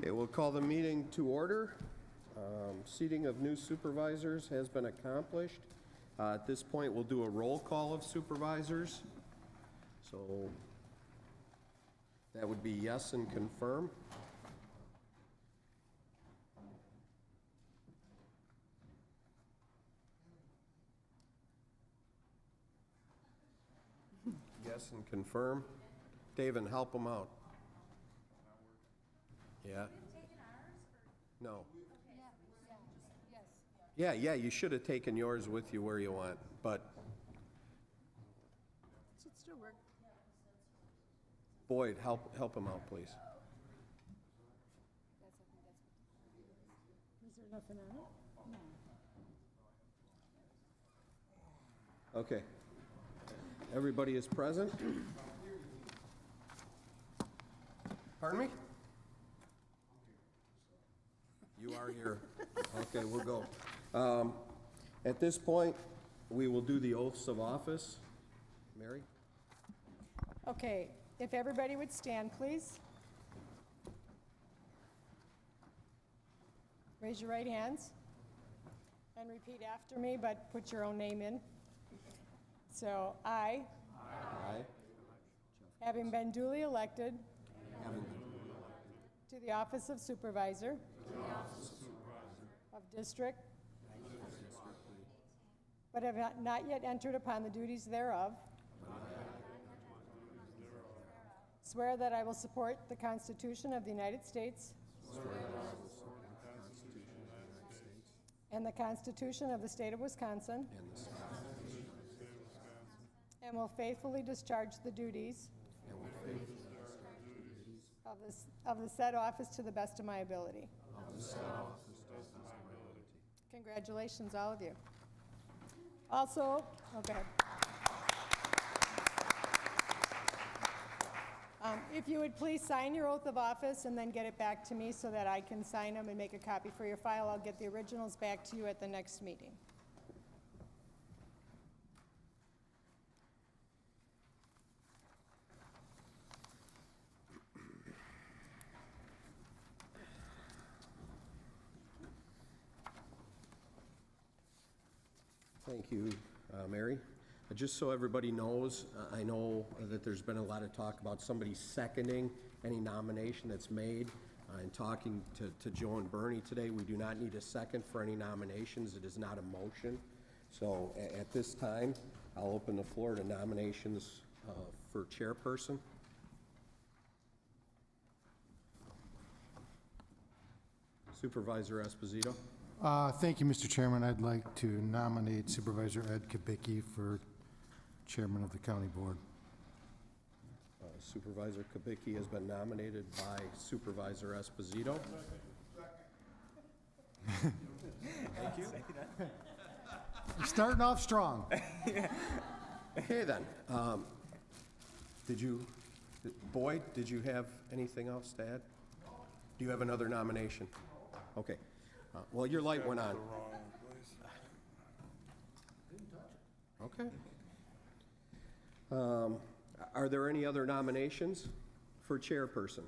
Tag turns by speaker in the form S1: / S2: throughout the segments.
S1: Okay, we'll call the meeting to order. Seating of new supervisors has been accomplished. At this point, we'll do a roll call of supervisors. So that would be yes and confirm. Yes and confirm. David, help them out. Yeah. No. Yeah, you should have taken yours with you where you want, but
S2: Should still work.
S1: Boyd, help him out, please.
S2: Is there nothing on it? No.
S1: Okay. Everybody is present? Pardon me? You are here. Okay, we'll go. At this point, we will do the oaths of office. Mary?
S2: Okay, if everybody would stand, please. Raise your right hands and repeat after me, but put your own name in. So,
S1: Aye.
S2: having been duly elected to the office of supervisor of district, but have not yet entered upon the duties thereof, swear that I will support the Constitution of the United States and the Constitution of the State of Wisconsin, and will faithfully discharge the duties of the said office to the best of my ability. Congratulations, all of you. Also, go ahead. If you would please sign your oath of office and then get it back to me so that I can sign them and make a copy for your file. I'll get the originals back to you at the next meeting.
S1: Thank you, Mary. Just so everybody knows, I know that there's been a lot of talk about somebody seconding any nomination that's made. In talking to Joe and Bernie today, we do not need a second for any nominations. It is not a motion. So at this time, I'll open the floor to nominations for chairperson. Supervisor Esposito.
S3: Thank you, Mr. Chairman. I'd like to nominate Supervisor Ed Kubicki for Chairman of the County Board.
S1: Supervisor Kubicki has been nominated by Supervisor Esposito. Thank you.
S3: You're starting off strong.
S1: Okay then. Boyd, did you have anything else to add? Do you have another nomination? Okay. Well, your light went on. Okay. Are there any other nominations for chairperson?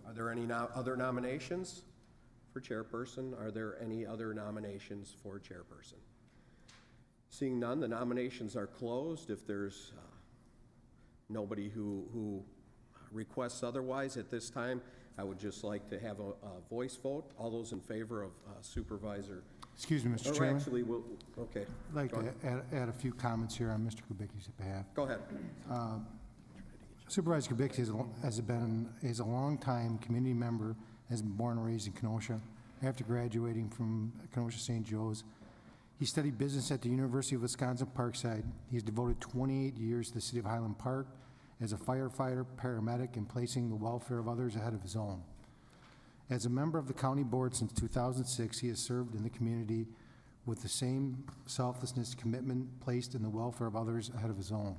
S1: Are there any other nominations for chairperson? Are there any other nominations for chairperson? Seeing none, the nominations are closed. If there's nobody who requests otherwise at this time, I would just like to have a voice vote. All those in favor of Supervisor.
S3: Excuse me, Mr. Chairman.
S1: Actually, okay.
S3: I'd like to add a few comments here on Mr. Kubicki's behalf.
S1: Go ahead.
S3: Supervisor Kubicki is a longtime community member, has been born and raised in Kenosha. After graduating from Kenosha St. Joe's, he studied business at the University of Wisconsin Parkside. He has devoted 28 years to the city of Highland Park as a firefighter, paramedic, and placing the welfare of others ahead of his own. As a member of the county board since 2006, he has served in the community with the same selflessness commitment placed in the welfare of others ahead of his own.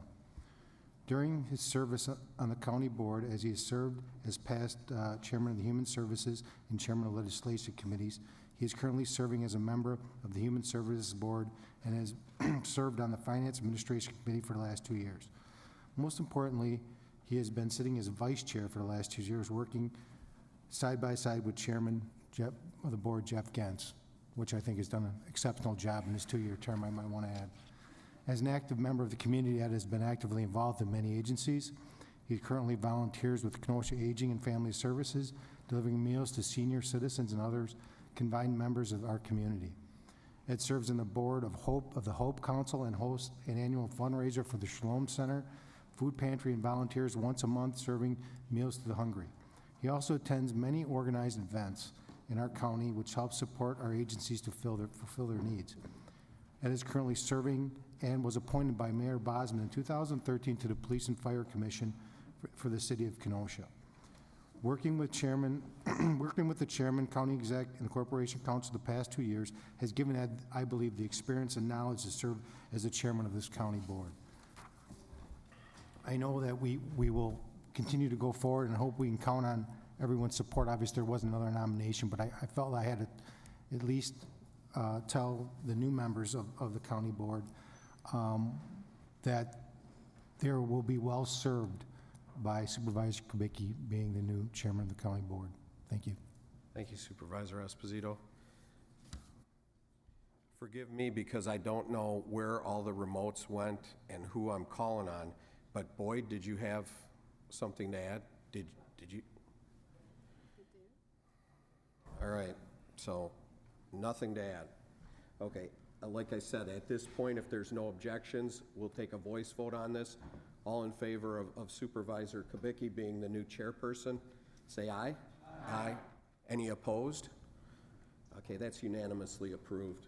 S3: During his service on the county board, as he has served as past chairman of the Human Services and chairman of legislative committees, he is currently serving as a member of the Human Services Board and has served on the Finance Administration Committee for the last 2 years. Most importantly, he has been sitting as vice chair for the last 2 years, working side by side with Chairman of the Board, Jeff Gentz, which I think has done an exceptional job in his 2-year term, I might want to add. As an active member of the community that has been actively involved in many agencies, he currently volunteers with Kenosha Aging and Family Services, delivering meals to senior citizens and others combined members of our community. Ed serves on the board of the Hope Council and hosts an annual fundraiser for the Shalom Center, food pantry, and volunteers once a month serving meals to the hungry. He also attends many organized events in our county which help support our agencies to fulfill their needs. Ed is currently serving and was appointed by Mayor Bosman in 2013 to the Police and Fire Commission for the city of Kenosha. Working with the chairman, county exec, and the corporation council the past 2 years has given Ed, I believe, the experience and knowledge to serve as the chairman of this county board. I know that we will continue to go forward and hope we can count on everyone's support. Obviously, there was another nomination, but I felt I had to at least tell the new members of the county board that they will be well served by Supervisor Kubicki being the new chairman of the county board. Thank you.
S1: Thank you, Supervisor Esposito. Forgive me because I don't know where all the remotes went and who I'm calling on, but Boyd, did you have something to add? Did you? All right, so nothing to add. Okay, like I said, at this point, if there's no objections, we'll take a voice vote on this. All in favor of Supervisor Kubicki being the new chairperson, say aye. Aye. Aye. Any opposed? Okay, that's unanimously approved.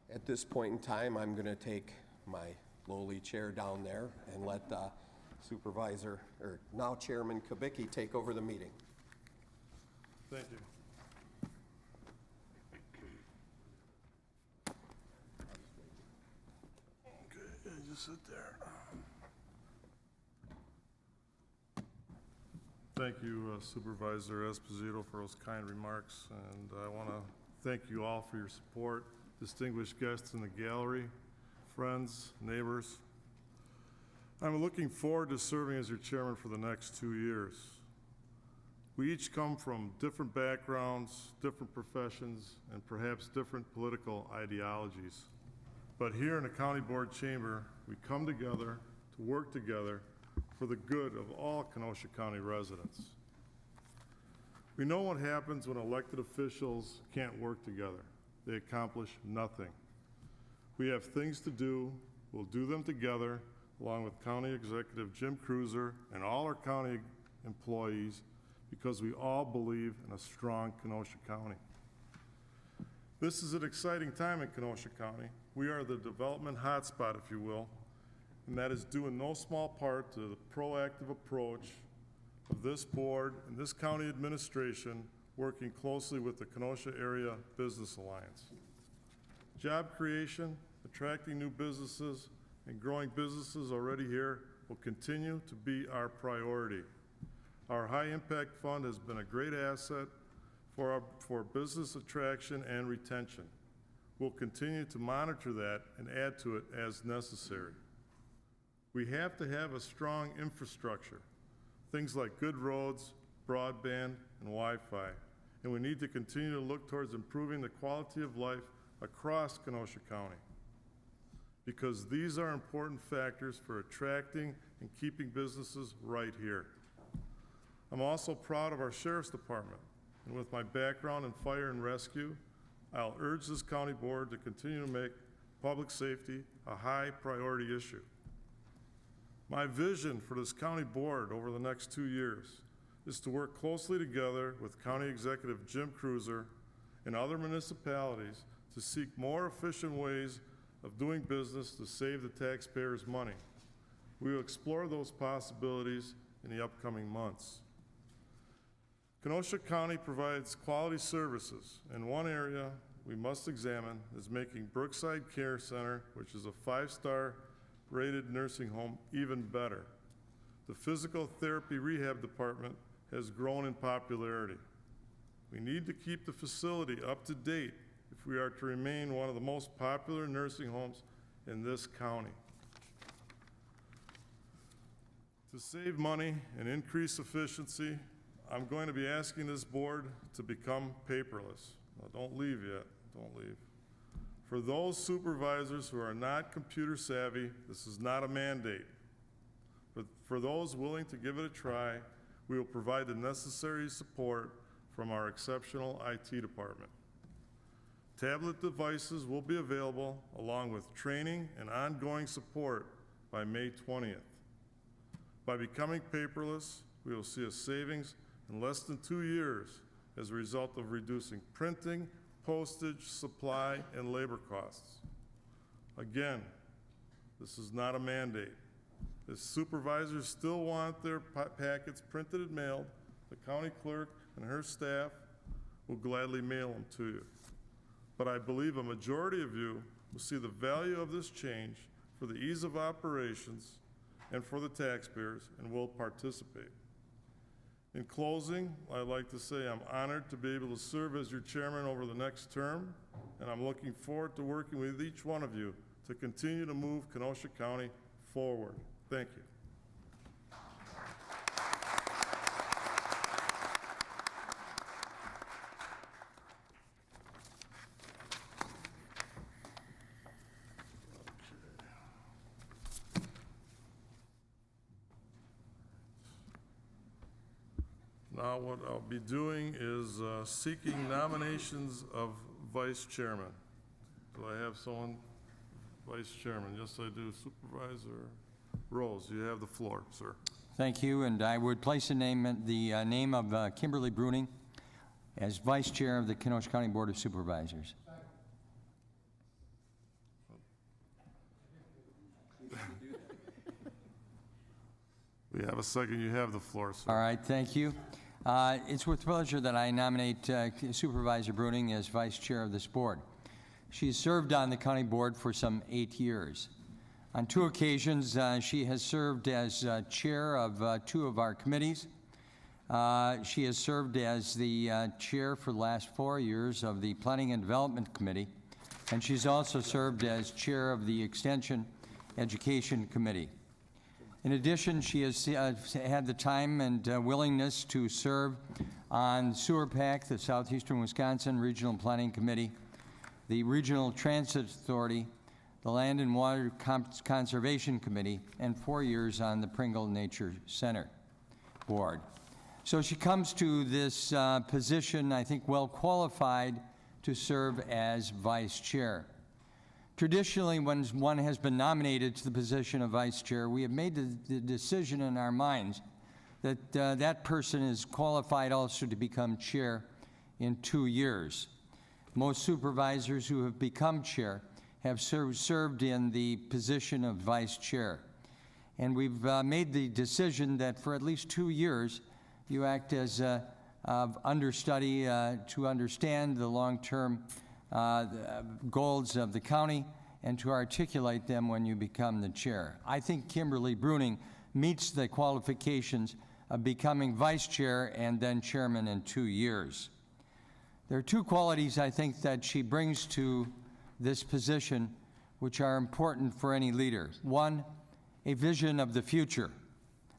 S1: At this point in time, I'm going to take my lowly chair down there and let Supervisor, or now Chairman Kubicki, take over the meeting.
S4: Thank you. Okay, just sit there. Thank you, Supervisor Esposito, for those kind remarks, and I want to thank you all for your support, distinguished guests in the gallery, friends, neighbors. I'm looking forward to serving as your chairman for the next 2 years. We each come from different backgrounds, different professions, and perhaps different political ideologies. But here in the County Board Chamber, we come together to work together for the good of all Kenosha County residents. We know what happens when elected officials can't work together. They accomplish nothing. We have things to do. We'll do them together, along with County Executive Jim Cruiser and all our county employees, because we all believe in a strong Kenosha County. This is an exciting time in Kenosha County. We are the development hotspot, if you will, and that is due in no small part to the proactive approach of this board and this county administration working closely with the Kenosha Area Business Alliance. Job creation, attracting new businesses, and growing businesses already here will continue to be our priority. Our High Impact Fund has been a great asset for business attraction and retention. We'll continue to monitor that and add to it as necessary. We have to have a strong infrastructure, things like good roads, broadband, and Wi-Fi, and we need to continue to look towards improving the quality of life across Kenosha County, because these are important factors for attracting and keeping businesses right here. I'm also proud of our Sheriff's Department, and with my background in fire and rescue, I'll urge this county board to continue to make public safety a high priority issue. My vision for this county board over the next 2 years is to work closely together with County Executive Jim Cruiser and other municipalities to seek more efficient ways of doing business to save the taxpayers' money. We will explore those possibilities in the upcoming months. Kenosha County provides quality services, and one area we must examine is making Brookside Care Center, which is a 5-star rated nursing home, even better. The physical therapy rehab department has grown in popularity. We need to keep the facility up to date if we are to remain one of the most popular nursing homes in this county. To save money and increase efficiency, I'm going to be asking this board to become paperless. Now, don't leave yet, don't leave. For those supervisors who are not computer savvy, this is not a mandate. But for those willing to give it a try, we will provide the necessary support from our exceptional IT department. Tablet devices will be available along with training and ongoing support by May 20th. By becoming paperless, we will see a savings in less than 2 years as a result of reducing printing, postage, supply, and labor costs. Again, this is not a mandate. If supervisors still want their packets printed and mailed, the county clerk and her staff will gladly mail them to you. But I believe a majority of you will see the value of this change for the ease of operations and for the taxpayers and will participate. In closing, I'd like to say I'm honored to be able to serve as your chairman over the next term, and I'm looking forward to working with each one of you to continue to move Kenosha County forward. Thank you. Now what I'll be doing is seeking nominations of vice chairman. Do I have someone, vice chairman? Yes, I do. Supervisor Rose, you have the floor, sir.
S5: Thank you, and I would place the name of Kimberly Bruning as vice chair of the Kenosha County Board of Supervisors.
S4: We have a second. You have the floor, sir.
S5: All right, thank you. It's with pleasure that I nominate Supervisor Bruning as vice chair of this board. She's served on the county board for some 8 years. On 2 occasions, she has served as chair of 2 of our committees. She has served as the chair for the last 4 years of the Planning and Development Committee, and she's also served as chair of the Extension Education Committee. In addition, she has had the time and willingness to serve on Sewer PAC, the Southeastern Wisconsin Regional Planning Committee, the Regional Transit Authority, the Land and Water Conservation Committee, and 4 years on the Pringle Nature Center Board. So she comes to this position, I think, well qualified to serve as vice chair. Traditionally, when one has been nominated to the position of vice chair, we have made the decision in our minds that that person is qualified also to become chair in 2 years. Most supervisors who have become chair have served in the position of vice chair. And we've made the decision that for at least 2 years, you act as understudy to understand the long-term goals of the county and to articulate them when you become the chair. I think Kimberly Bruning meets the qualifications of becoming vice chair and then chairman in 2 years. There are 2 qualities I think that she brings to this position which are important for any leader. 1, a vision of the future.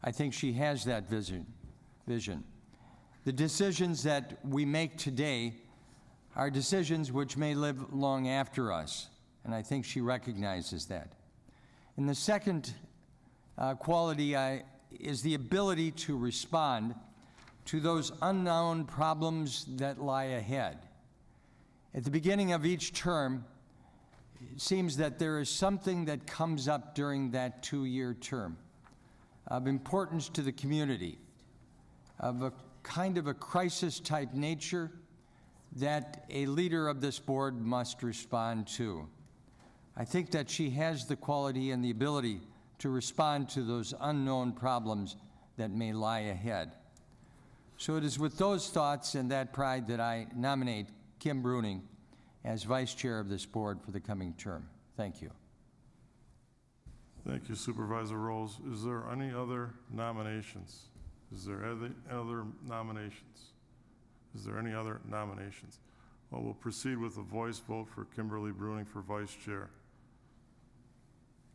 S5: I think she has that vision. The decisions that we make today are decisions which may live long after us, and I think she recognizes that. And the second quality is the ability to respond to those unknown problems that lie ahead. At the beginning of each term, it seems that there is something that comes up during that 2-year term of importance to the community, of a kind of a crisis-type nature that a leader of this board must respond to. I think that she has the quality and the ability to respond to those unknown problems that may lie ahead. So it is with those thoughts and that pride that I nominate Kim Bruning as vice chair of this board for the coming term. Thank you.
S4: Thank you, Supervisor Rose. Is there any other nominations? Is there any other nominations? Is there any other nominations? Well, we'll proceed with a voice vote for Kimberly Bruning for Vice Chair.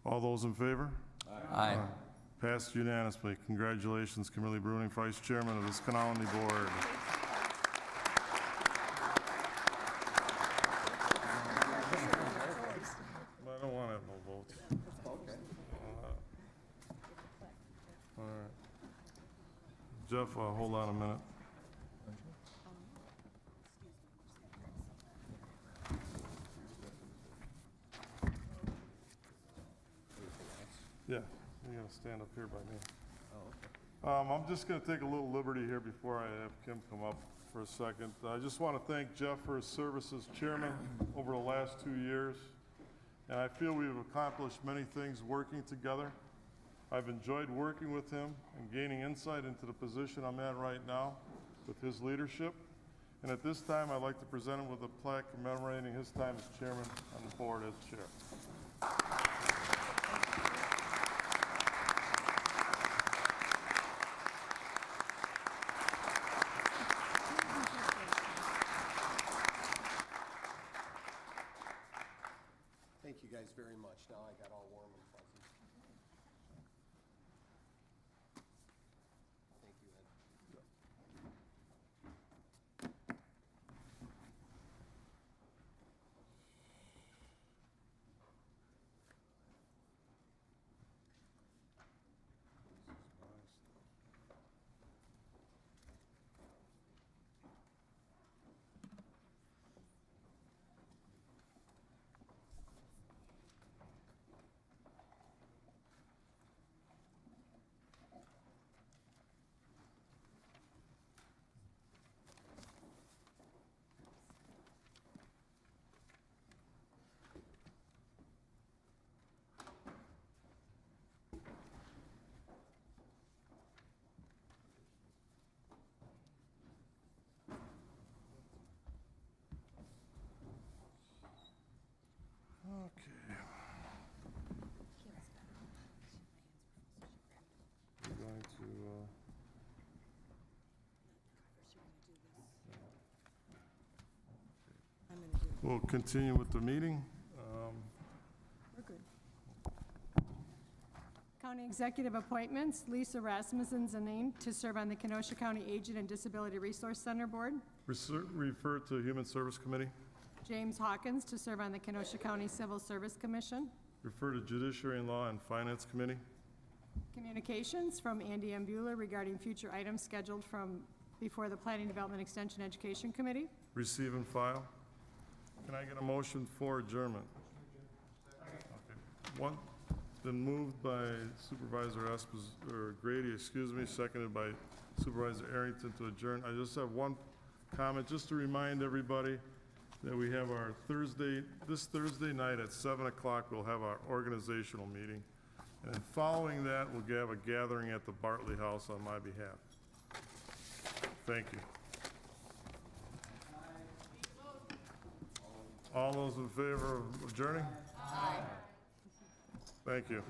S4: All those in favor?
S5: Aye.
S4: Passed unanimously. Congratulations, Kimberly Bruning, Vice Chairman of this County Board. I don't want to have no votes. All right. Jeff, hold on a minute. Yeah, you gotta stand up here by me. I'm just gonna take a little liberty here before I have Kim come up for a second. I just want to thank Jeff for his service as chairman over the last 2 years. And I feel we've accomplished many things working together. I've enjoyed working with him and gaining insight into the position I'm at right now with his leadership. And at this time, I'd like to present him with a plaque commemorating his time as chairman on the board as chair.
S1: Thank you guys very much. Now I got all warm and fuzzy. Thank you, Ed.
S4: Okay. We're going to, we'll continue with the meeting.
S2: We're good. County Executive Appointments, Lisa Rasmussen's named to serve on the Kenosha County Aged and Disability Resource Center Board.
S4: Refer to Human Service Committee.
S2: James Hawkins to serve on the Kenosha County Civil Service Commission.
S4: Refer to Judiciary and Law and Finance Committee.
S2: Communications from Andy M. Bueller regarding future items scheduled from before the Planning Development Extension Education Committee.
S4: Receive and file. Can I get a motion for adjournment? Okay. One, it's been moved by Supervisor Grady, seconded by Supervisor Arrington to adjourn. I just have one comment, just to remind everybody that we have our this Thursday night at 7 o'clock, we'll have our organizational meeting. And following that, we'll have a gathering at the Bartley House on my behalf. Thank you. All those in favor of adjourning? Aye. Thank you.